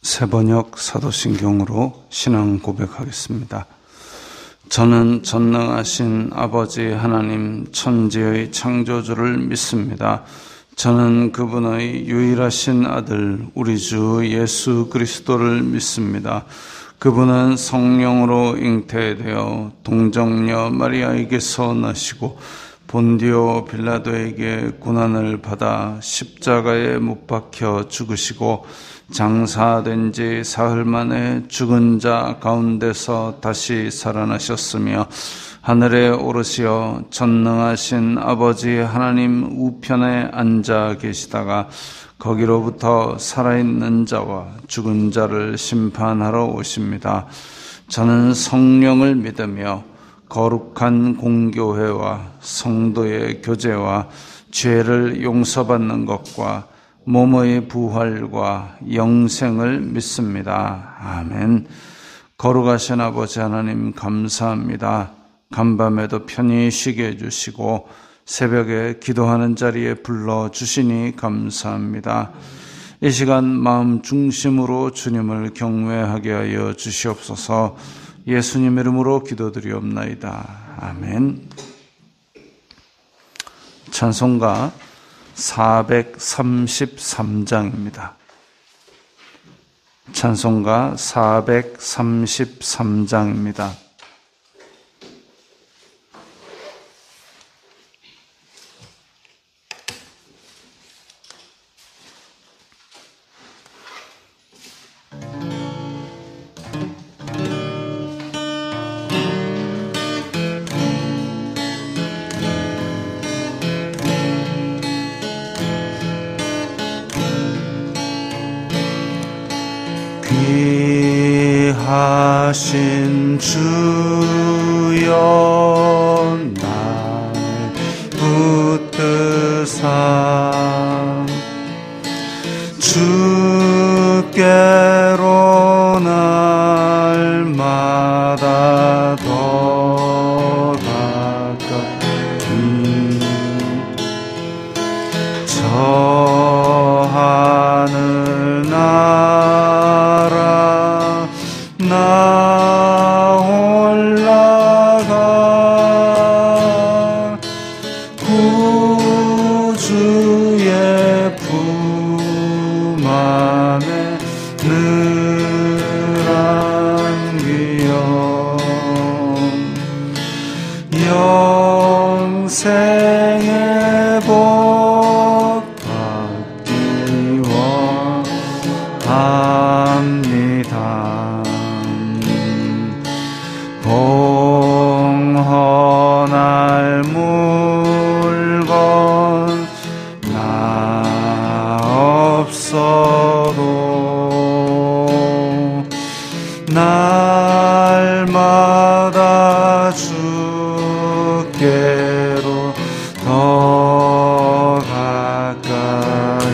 새번역 사도신경으로 신앙 고백하겠습니다. 저는 전능하신 아버지 하나님 천지의 창조주를 믿습니다. 저는 그분의 유일하신 아들 우리 주 예수 그리스도를 믿습니다. 그분은 성령으로 잉태되어 동정녀 마리아에게서 나시고 본디오 빌라도에게 고난을 받아 십자가에 못 박혀 죽으시고 장사된 지 사흘 만에 죽은 자 가운데서 다시 살아나셨으며 하늘에 오르시어 전능하신 아버지 하나님 우편에 앉아 계시다가 거기로부터 살아있는 자와 죽은 자를 심판하러 오십니다. 저는 성령을 믿으며 거룩한 공교회와 성도의 교제와 죄를 용서받는 것과 몸의 부활과 영생을 믿습니다. 아멘. 거룩하신 아버지 하나님 감사합니다. 간밤에도 편히 쉬게 해주시고 새벽에 기도하는 자리에 불러주시니 감사합니다. 이 시간 마음 중심으로 주님을 경외하게 하여 주시옵소서. 예수님 이름으로 기도드리옵나이다. 아멘. 찬송가 433장입니다. 찬송가 433장입니다. 귀하신 주여 날 붙드사 주께로 날마다 더 가까이 저 하늘 나라 나 올라가 구주의 품 안에 늘 안기어 영생의 복 받기 원합니다. 봉헌할 물건 나 없어도 날마다 주께로 더 가까이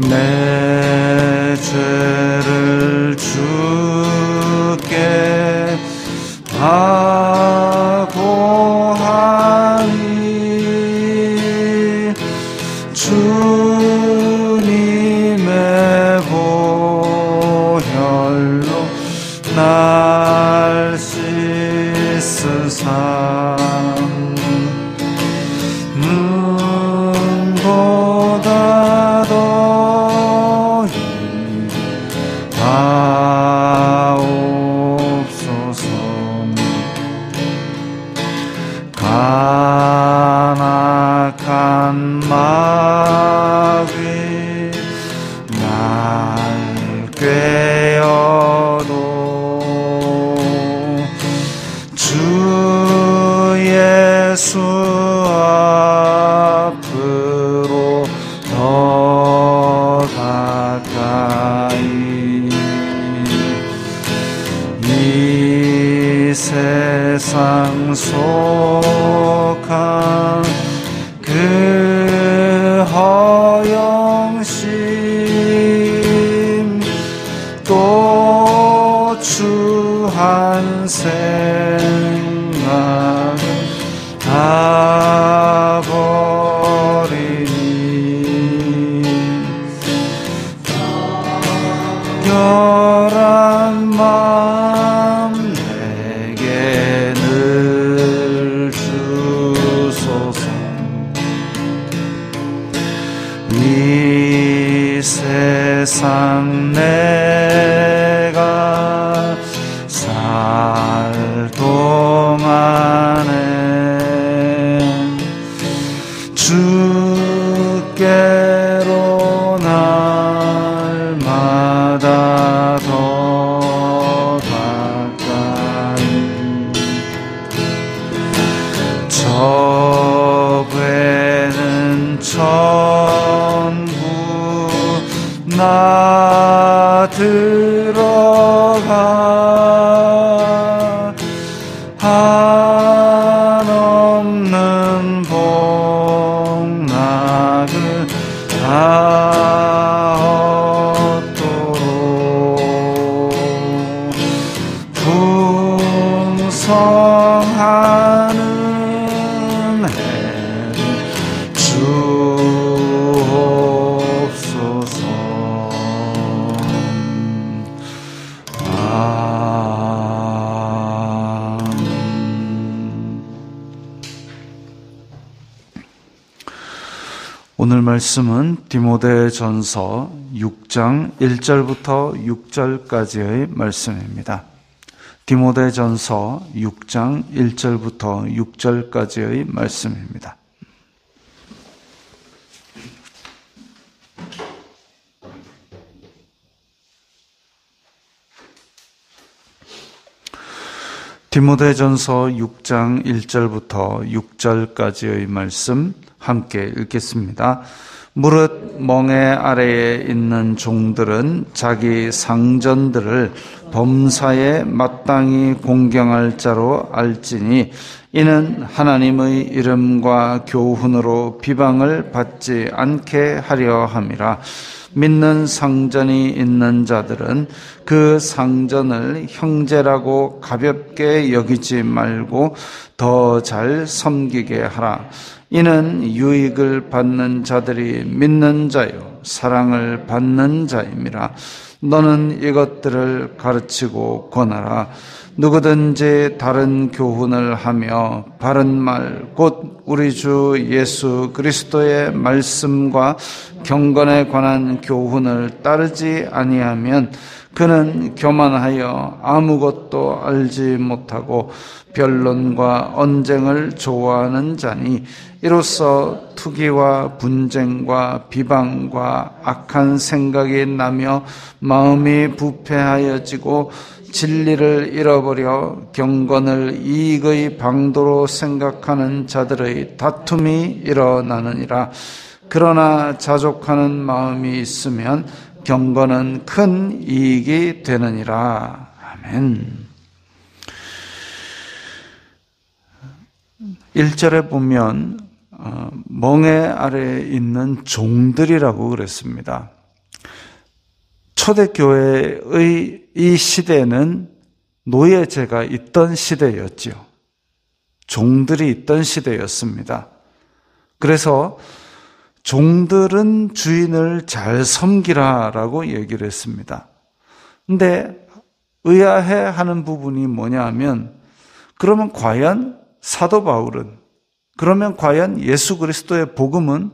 내 죄를 주께 하고하니 주님의 보혈로 날 씻으사 눈보다 더 하옵소서. 간악한 마귀 날 꾀어도 주 예수 앞으로 더 가까이 이 세상 속한 그 허영심 또 추한 생각 다 버리니 저 배는 전부 나 들어가 한없는 복락을 다 얻도록 풍성하는 해를 주옵소서. 오늘 말씀은 디모데전서 6장 1절부터 6절까지의 말씀입니다. 디모데전서 6장 1절부터 6절까지의 말씀입니다. 디모데전서 6장 1절부터 6절까지의 말씀 함께 읽겠습니다. 무릇 멍에 아래에 있는 종들은 자기 상전들을 범사에 마땅히 공경할 자로 알지니 이는 하나님의 이름과 교훈으로 비방을 받지 않게 하려 함이라. 믿는 상전이 있는 자들은 그 상전을 형제라고 가볍게 여기지 말고 더 잘 섬기게 하라. 이는 유익을 받는 자들이 믿는 자요 사랑을 받는 자임이라. 너는 이것들을 가르치고 권하라. 누구든지 다른 교훈을 하며 바른 말 곧 우리 주 예수 그리스도의 말씀과 경건에 관한 교훈을 따르지 아니하면 그는 교만하여 아무것도 알지 못하고 변론과 언쟁을 좋아하는 자니 이로써 투기와 분쟁과 비방과 악한 생각이 나며 마음이 부패하여지고 진리를 잃어버려 경건을 이익의 방도로 생각하는 자들의 다툼이 일어나느니라. 그러나 자족하는 마음이 있으면 경건은 큰 이익이 되느니라. 아멘. 1절에 보면 멍에 아래에 있는 종들이라고 그랬습니다. 초대교회의 이 시대는 노예제가 있던 시대였지요. 종들이 있던 시대였습니다. 그래서 종들은 주인을 잘 섬기라라고 얘기를 했습니다. 근데 의아해하는 부분이 뭐냐 하면 그러면 과연 사도 바울은 그러면 과연 예수 그리스도의 복음은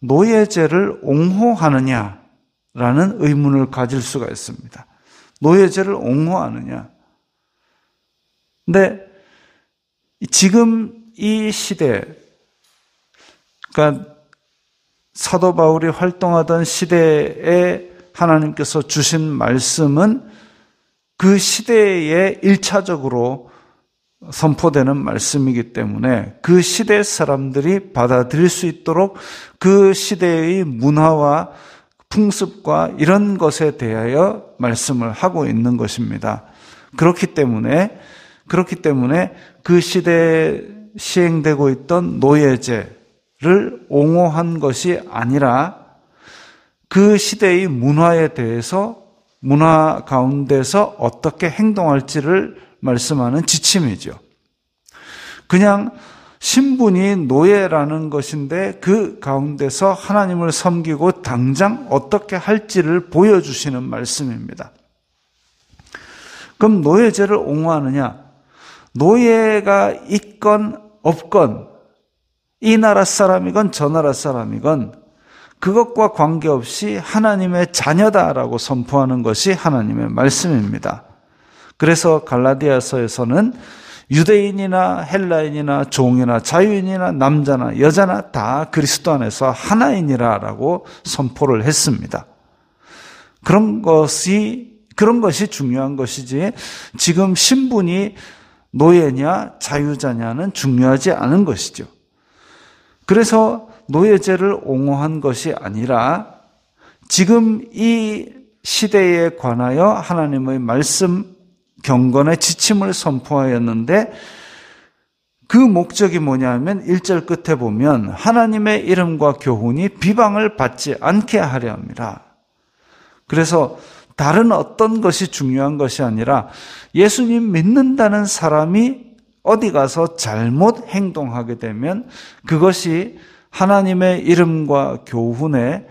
노예제를 옹호하느냐라는 의문을 가질 수가 있습니다. 노예제를 옹호하느냐. 근데 지금 이 시대, 그러니까 사도 바울이 활동하던 시대에 하나님께서 주신 말씀은 그 시대에 1차적으로 선포되는 말씀이기 때문에 그 시대 사람들이 받아들일 수 있도록 그 시대의 문화와 풍습과 이런 것에 대하여 말씀을 하고 있는 것입니다. 그렇기 때문에 그 시대에 시행되고 있던 노예제를 옹호한 것이 아니라 그 시대의 문화에 대해서 문화 가운데서 어떻게 행동할지를 말씀하는 지침이죠. 그냥 신분이 노예라는 것인데 그 가운데서 하나님을 섬기고 당장 어떻게 할지를 보여주시는 말씀입니다. 그럼 노예제를 옹호하느냐? 노예가 있건 없건 이 나라 사람이건 저 나라 사람이건 그것과 관계없이 하나님의 자녀다라고 선포하는 것이 하나님의 말씀입니다. 그래서 갈라디아서에서는 유대인이나 헬라인이나 종이나 자유인이나 남자나 여자나 다 그리스도 안에서 하나이니라라고 선포를 했습니다. 그런 것이 중요한 것이지 지금 신분이 노예냐 자유자냐는 중요하지 않은 것이죠. 그래서 노예제를 옹호한 것이 아니라 지금 이 시대에 관하여 하나님의 말씀 경건의 지침을 선포하였는데 그 목적이 뭐냐면 1절 끝에 보면 하나님의 이름과 교훈이 비방을 받지 않게 하려 함이라. 그래서 다른 어떤 것이 중요한 것이 아니라 예수님 믿는다는 사람이 어디 가서 잘못 행동하게 되면 그것이 하나님의 이름과 교훈에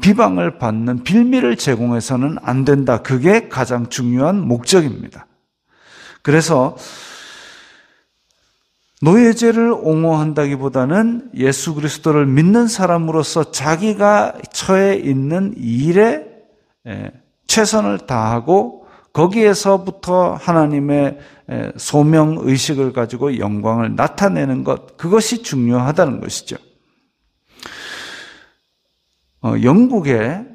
비방을 받는 빌미를 제공해서는 안 된다. 그게 가장 중요한 목적입니다. 그래서 노예제를 옹호한다기보다는 예수 그리스도를 믿는 사람으로서 자기가 처해 있는 일에 최선을 다하고 거기에서부터 하나님의 소명의식을 가지고 영광을 나타내는 것, 그것이 중요하다는 것이죠. 영국에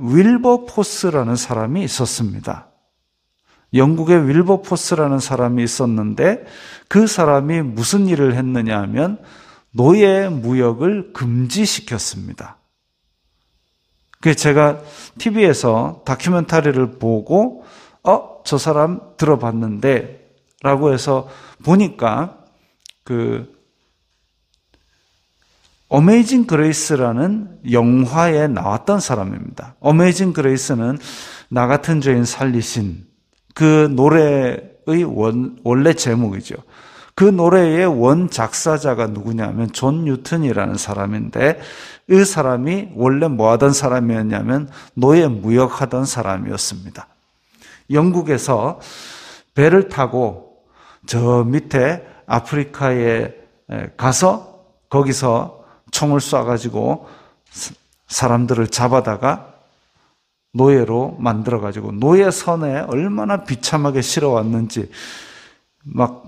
윌버포스라는 사람이 있었습니다. 영국에 윌버포스라는 사람이 있었는데 그 사람이 무슨 일을 했느냐 하면 노예 무역을 금지시켰습니다. 그래서 제가 TV에서 다큐멘터리를 보고 저 사람 들어봤는데 라고 해서 보니까 어메이징 그레이스라는 영화에 나왔던 사람입니다. 어메이징 그레이스는 나 같은 죄인 살리신 그 노래의 원래 제목이죠. 그 노래의 원 작사자가 누구냐면 존 뉴턴이라는 사람인데 이 사람이 원래 뭐 하던 사람이었냐면 노예 무역하던 사람이었습니다. 영국에서 배를 타고 저 밑에 아프리카에 가서 거기서 총을 쏴가지고 사람들을 잡아다가 노예로 만들어가지고 노예선에 얼마나 비참하게 실어왔는지 막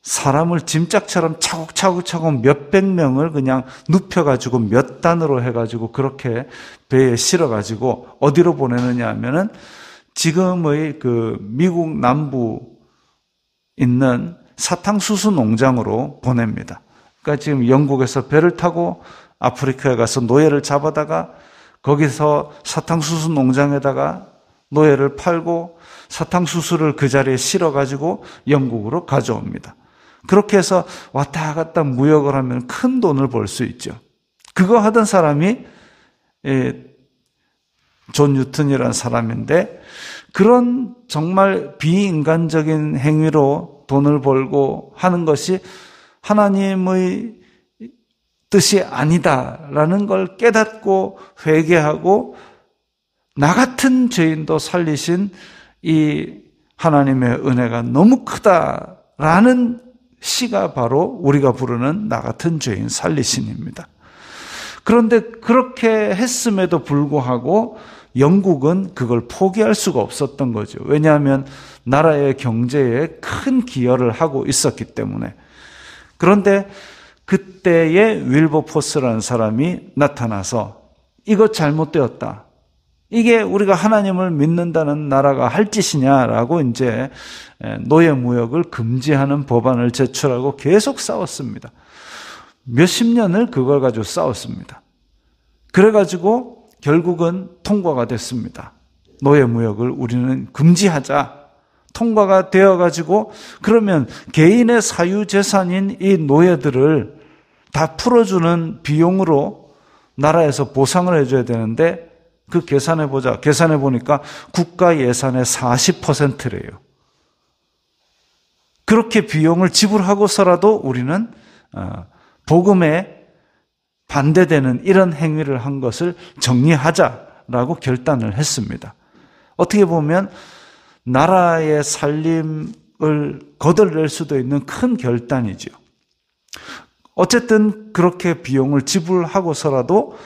사람을 짐짝처럼 차곡차곡 몇백 명을 그냥 눕혀가지고 몇 단으로 해가지고 그렇게 배에 실어가지고 어디로 보내느냐 하면은 지금의 그 미국 남부 있는 사탕수수 농장으로 보냅니다. 그러니까 지금 영국에서 배를 타고 아프리카에 가서 노예를 잡아다가 거기서 사탕수수 농장에다가 노예를 팔고 사탕수수를 그 자리에 실어가지고 영국으로 가져옵니다. 그렇게 해서 왔다 갔다 무역을 하면 큰 돈을 벌 수 있죠. 그거 하던 사람이 존 뉴턴이라는 사람인데 그런 정말 비인간적인 행위로 돈을 벌고 하는 것이 하나님의 뜻이 아니다라는 걸 깨닫고 회개하고 나 같은 죄인도 살리신 이 하나님의 은혜가 너무 크다라는 시가 바로 우리가 부르는 나 같은 죄인 살리신입니다. 그런데 그렇게 했음에도 불구하고 영국은 그걸 포기할 수가 없었던 거죠. 왜냐하면 나라의 경제에 큰 기여를 하고 있었기 때문에. 그런데 그때에 윌버포스라는 사람이 나타나서 이거 잘못되었다. 이게 우리가 하나님을 믿는다는 나라가 할 짓이냐라고 이제 노예 무역을 금지하는 법안을 제출하고 계속 싸웠습니다. 몇십 년을 그걸 가지고 싸웠습니다. 그래가지고 결국은 통과가 됐습니다. 노예 무역을 우리는 금지하자. 통과가 되어가지고 그러면 개인의 사유재산인 이 노예들을 다 풀어주는 비용으로 나라에서 보상을 해줘야 되는데 그 계산해보자. 계산해보니까 국가 예산의 40%래요. 그렇게 비용을 지불하고서라도 우리는 복음에 반대되는 이런 행위를 한 것을 정리하자라고 결단을 했습니다. 어떻게 보면 나라의 살림을 거덜낼 수도 있는 큰 결단이죠. 어쨌든 그렇게 비용을 지불하고서라도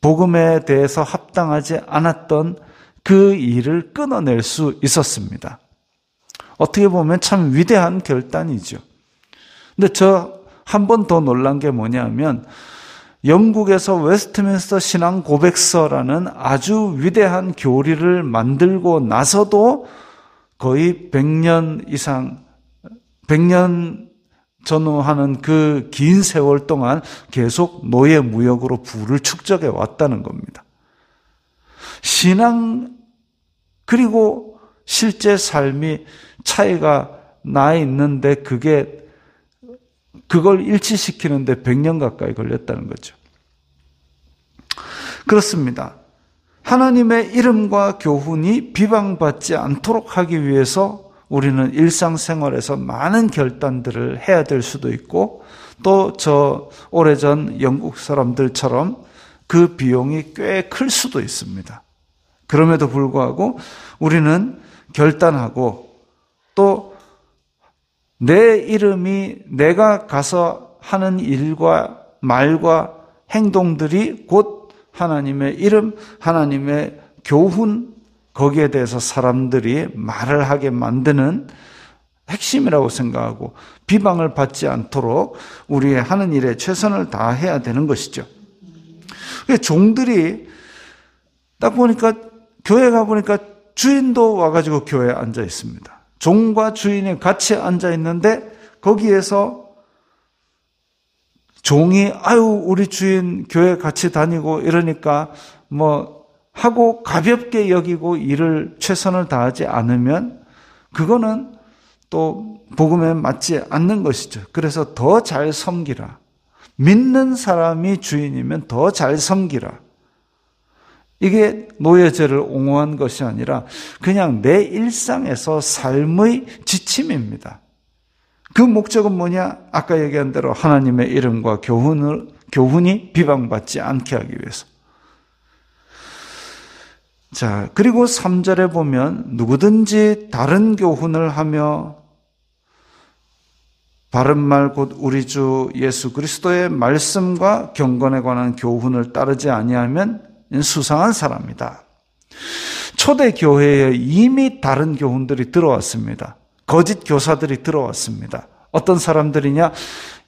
복음에 대해서 합당하지 않았던 그 일을 끊어낼 수 있었습니다. 어떻게 보면 참 위대한 결단이죠. 근데 저 한 번 더 놀란 게 뭐냐면 영국에서 웨스트민스터 신앙 고백서라는 아주 위대한 교리를 만들고 나서도 거의 100년 이상, 100년 전후하는 그 긴 세월 동안 계속 노예무역으로 부를 축적해 왔다는 겁니다. 신앙 그리고 실제 삶이 차이가 나 있는데 그걸 일치시키는데 100년 가까이 걸렸다는 거죠. 그렇습니다. 하나님의 이름과 교훈이 비방받지 않도록 하기 위해서 우리는 일상생활에서 많은 결단들을 해야 될 수도 있고, 또 오래전 영국 사람들처럼 그 비용이 꽤 클 수도 있습니다. 그럼에도 불구하고 우리는 결단하고, 또 내 이름이 내가 가서 하는 일과 말과 행동들이 곧 하나님의 이름, 하나님의 교훈, 거기에 대해서 사람들이 말을 하게 만드는 핵심이라고 생각하고 비방을 받지 않도록 우리의 하는 일에 최선을 다해야 되는 것이죠. 종들이 딱 보니까 교회 가보니까 주인도 와가지고 교회에 앉아 있습니다. 종과 주인이 같이 앉아 있는데 거기에서 종이 우리 주인 교회 같이 다니고 이러니까 하고 가볍게 여기고 일을 최선을 다하지 않으면 그거는 또 복음에 맞지 않는 것이죠. 그래서 더 잘 섬기라. 믿는 사람이 주인이면 더 잘 섬기라. 이게 노예제를 옹호한 것이 아니라 그냥 내 일상에서 삶의 지침입니다. 그 목적은 뭐냐? 아까 얘기한 대로 하나님의 이름과 교훈이 비방받지 않게 하기 위해서. 자, 그리고 3절에 보면 누구든지 다른 교훈을 하며 바른 말 곧 우리 주 예수 그리스도의 말씀과 경건에 관한 교훈을 따르지 아니하면 수상한 사람이다. 초대 교회에 이미 다른 교훈들이 들어왔습니다. 거짓 교사들이 들어왔습니다. 어떤 사람들이냐?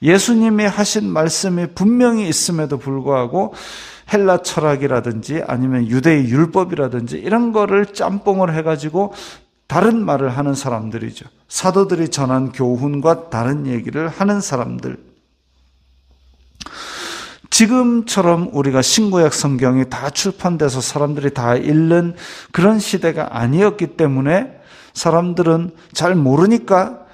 예수님이 하신 말씀이 분명히 있음에도 불구하고 헬라 철학이라든지 아니면 유대의 율법이라든지 이런 거를 짬뽕을 해가지고 다른 말을 하는 사람들이죠. 사도들이 전한 교훈과 다른 얘기를 하는 사람들. 지금처럼 우리가 신구약 성경이 다 출판돼서 사람들이 다 읽는 그런 시대가 아니었기 때문에 사람들은 잘 모르니까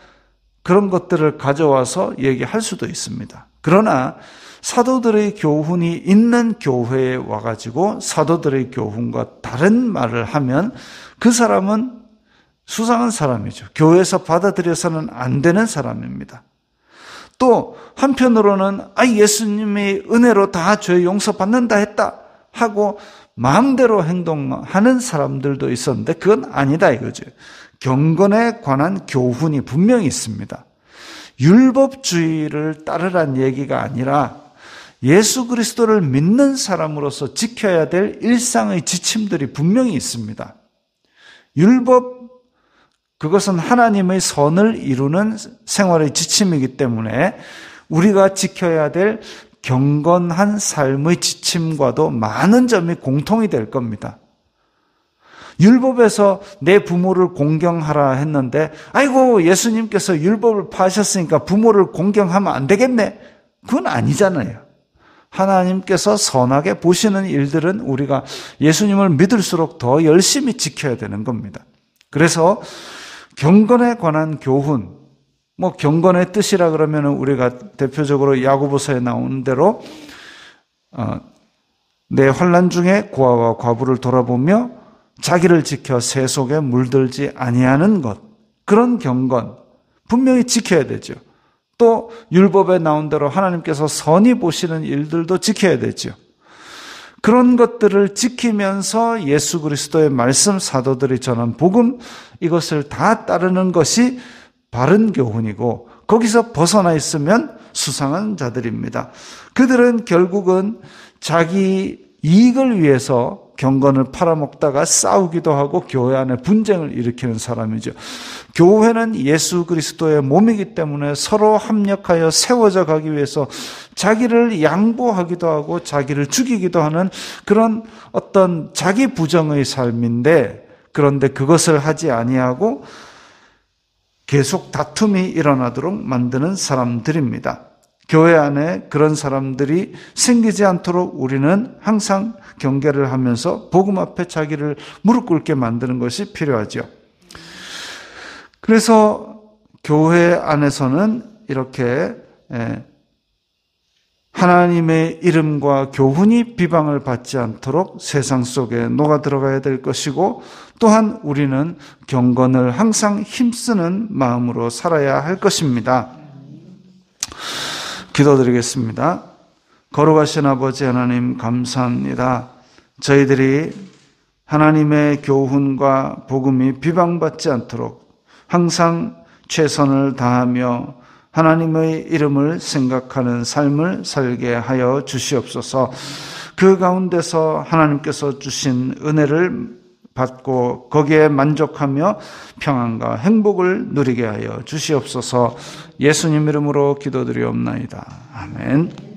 그런 것들을 가져와서 얘기할 수도 있습니다. 그러나 사도들의 교훈이 있는 교회에 와가지고 사도들의 교훈과 다른 말을 하면 그 사람은 수상한 사람이죠. 교회에서 받아들여서는 안 되는 사람입니다. 또 한편으로는 예수님이 은혜로 다 죄 용서받는다 했다 하고 마음대로 행동하는 사람들도 있었는데 그건 아니다 이거죠. 경건에 관한 교훈이 분명히 있습니다. 율법주의를 따르란 얘기가 아니라 예수 그리스도를 믿는 사람으로서 지켜야 될 일상의 지침들이 분명히 있습니다. 율법, 그것은 하나님의 선을 이루는 생활의 지침이기 때문에 우리가 지켜야 될 경건한 삶의 지침과도 많은 점이 공통이 될 겁니다. 율법에서 내 부모를 공경하라 했는데 예수님께서 율법을 파하셨으니까 부모를 공경하면 안 되겠네. 그건 아니잖아요. 하나님께서 선하게 보시는 일들은 우리가 예수님을 믿을수록 더 열심히 지켜야 되는 겁니다. 그래서 경건에 관한 교훈, 경건의 뜻이라 그러면 우리가 대표적으로 야고보서에 나오는 대로 내 환난 중에 고아와 과부를 돌아보며 자기를 지켜 새 속에 물들지 아니하는 것, 그런 경건 분명히 지켜야 되죠. 또 율법에 나온 대로 하나님께서 선히 보시는 일들도 지켜야 되죠. 그런 것들을 지키면서 예수 그리스도의 말씀, 사도들이 전한 복음, 이것을 다 따르는 것이 바른 교훈이고 거기서 벗어나 있으면 수상한 자들입니다. 그들은 결국은 자기 이익을 위해서 경건을 팔아먹다가 싸우기도 하고 교회 안에 분쟁을 일으키는 사람이죠. 교회는 예수 그리스도의 몸이기 때문에 서로 합력하여 세워져 가기 위해서 자기를 양보하기도 하고 자기를 죽이기도 하는 그런 어떤 자기 부정의 삶인데, 그런데 그것을 하지 아니하고 계속 다툼이 일어나도록 만드는 사람들입니다. 교회 안에 그런 사람들이 생기지 않도록 우리는 항상 경계를 하면서 복음 앞에 자기를 무릎 꿇게 만드는 것이 필요하죠. 그래서 교회 안에서는 이렇게 하나님의 이름과 교훈이 비방을 받지 않도록 세상 속에 녹아 들어가야 될 것이고, 또한 우리는 경건을 항상 힘쓰는 마음으로 살아야 할 것입니다. 기도드리겠습니다. 거룩하신 아버지 하나님, 감사합니다. 저희들이 하나님의 교훈과 복음이 비방받지 않도록 항상 최선을 다하며 하나님의 이름을 생각하는 삶을 살게 하여 주시옵소서. 그 가운데서 하나님께서 주신 은혜를 받고 거기에 만족하며 평안과 행복을 누리게 하여 주시옵소서. 예수님 이름으로 기도드리옵나이다. 아멘.